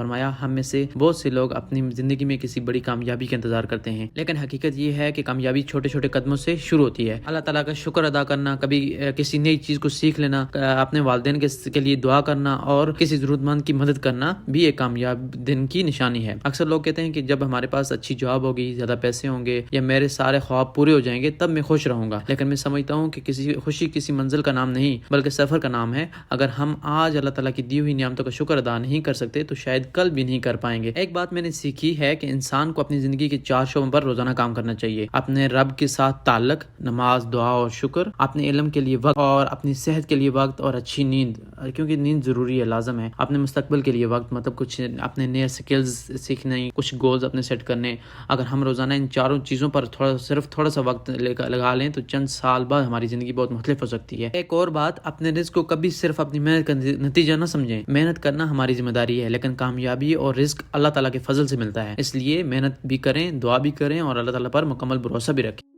فرمایا ہم میں سے بہت سے لوگ اپنی زندگی میں کسی بڑی کامیابی کا انتظار کرتے ہیں، لیکن حقیقت یہ ہے کہ کامیابی چھوٹے چھوٹے قدموں سے شروع ہوتی ہے۔ اللہ تعالیٰ کا شکر ادا کرنا، کبھی کسی نئی چیز کو سیکھ لینا، اپنے والدین کے لیے دعا کرنا اور کسی ضرورت مند کی مدد کرنا بھی ایک کامیاب دن کی نشانی ہے۔ اکثر لوگ کہتے ہیں کہ جب ہمارے پاس اچھی جاب ہوگی، زیادہ پیسے ہوں گے یا میرے سارے خواب پورے ہو جائیں گے تب میں خوش رہوں گا، لیکن میں سمجھتا ہوں کہ خوشی کسی منزل کا نام نہیں بلکہ سفر کا نام ہے۔ اگر ہم آج اللہ تعالیٰ کی دی ہوئی نعمتوں کا شکر ادا نہیں کر سکتے تو شاید کل بھی نہیں کر پائیں گے۔ ایک بات میں نے سیکھی ہے کہ انسان کو اپنی زندگی کے 4 شعبوں پر روزانہ کام کرنا چاہیے: اپنے رب کے ساتھ تعلق، نماز، دعا اور شکر، اپنے علم کے لیے وقت اور اپنی صحت کے لیے وقت اور اچھی نیند، کیونکہ نیند ضروری ہے، لازم ہے، اپنے مستقبل کے لیے وقت، مطلب کچھ اپنے نئے سکلز سیکھنے، کچھ گولز اپنے سیٹ کرنے۔ اگر ہم روزانہ ان 4 چیزوں پر صرف تھوڑا سا وقت لگا لیں تو چند سال بعد ہماری زندگی بہت مختلف ہو سکتی ہے۔ ایک اور بات، اپنے رزق کو کبھی صرف اپنی محنت کا نتیجہ نہ سمجھیں۔ محنت کرنا ہماری ذمہ داری ہے، لیکن کامیابی اور رزق اللہ تعالیٰ کے فضل سے ملتا ہے، اس لیے محنت بھی کریں، دعا بھی کریں اور اللہ تعالیٰ پر مکمل بھروسہ بھی رکھیں۔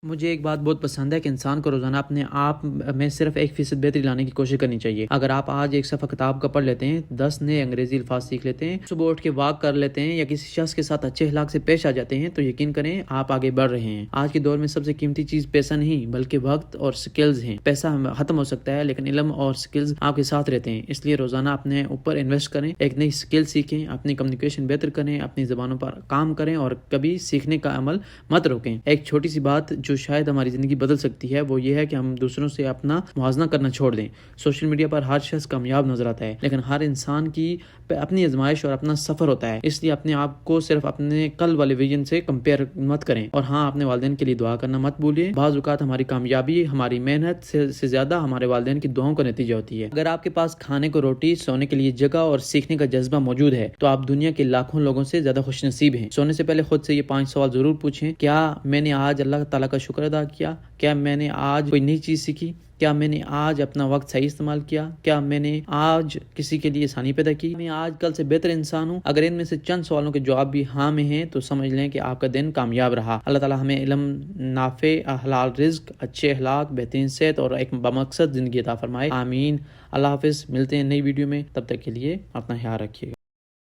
مجھے ایک بات بہت پسند ہے کہ انسان کو روزانہ اپنے آپ میں صرف 1% بہتری لانے کی کوشش کرنی چاہیے۔ اگر آپ آج ایک صفحہ کتاب کا پڑھ لیتے ہیں، 10 نئے انگریزی الفاظ سیکھ لیتے ہیں، صبح اٹھ کے واک کر لیتے ہیں یا کسی شخص کے ساتھ اچھے اخلاق سے پیش آ جاتے ہیں تو یقین کریں آپ آگے بڑھ رہے ہیں۔ آج کے دور میں سب سے قیمتی چیز پیسہ نہیں بلکہ وقت اور سکلز ہیں۔ پیسہ ختم ہو سکتا ہے لیکن علم اور سکلز آپ کے ساتھ رہتے ہیں، اس لیے روزانہ اپنے اوپر انویسٹ کریں، ایک نئی سکل سیکھیں، اپنی کمیونیکیشن بہتر کریں، اپنی زبانوں پر کام کریں اور کبھی سیکھنے کا عمل مت روکیں۔ ایک چھوٹی سی بات جو شاید ہماری زندگی بدل سکتی ہے وہ یہ ہے کہ ہم دوسروں سے اپنا موازنہ کرنا چھوڑ دیں۔ سوشل میڈیا پر ہر شخص کامیاب نظر آتا ہے، لیکن ہر انسان کی اپنی آزمائش اور اپنا سفر ہوتا ہے، اس لیے اپنے آپ کو صرف اپنے کل والے ویژن سے کمپیئر مت کریں، اور ہاں، اپنے والدین کے لیے دعا کرنا مت بھولیے۔ بعض اوقات ہماری کامیابی ہماری محنت سے زیادہ ہمارے والدین کی دعاؤں کا نتیجہ ہوتی ہے۔ اگر آپ کے پاس کھانے کو روٹی، سونے کے لیے جگہ اور سیکھنے کا جذبہ موجود ہے تو آپ دنیا کے لاکھوں لوگوں سے زیادہ خوش نصیب ہیں۔ سونے سے پہلے خود سے یہ 5 سوال ضرور پوچھیں: کیا میں نے آج اللہ تعالیٰ کا شکر ادا کیا؟ کیا میں نے آج کوئی نئی چیز سیکھی؟ کیا میں نے آج اپنا وقت صحیح استعمال کیا؟ کیا میں نے آج کسی کے لیے آسانی پیدا کی؟ میں آج کل سے بہتر انسان ہوں؟ اگر ان میں سے چند سوالوں کے جواب بھی ہاں میں ہیں تو سمجھ لیں کہ آپ کا دن کامیاب رہا۔ اللہ تعالیٰ ہمیں علم، نافع، حلال رزق، اچھے اخلاق، بہترین صحت اور ایک بامقصد زندگی عطا فرمائے۔ آمین۔ اللہ حافظ، ملتے ہیں نئی ویڈیو میں، تب تک کے لیے اپنا خیال رکھیے گا۔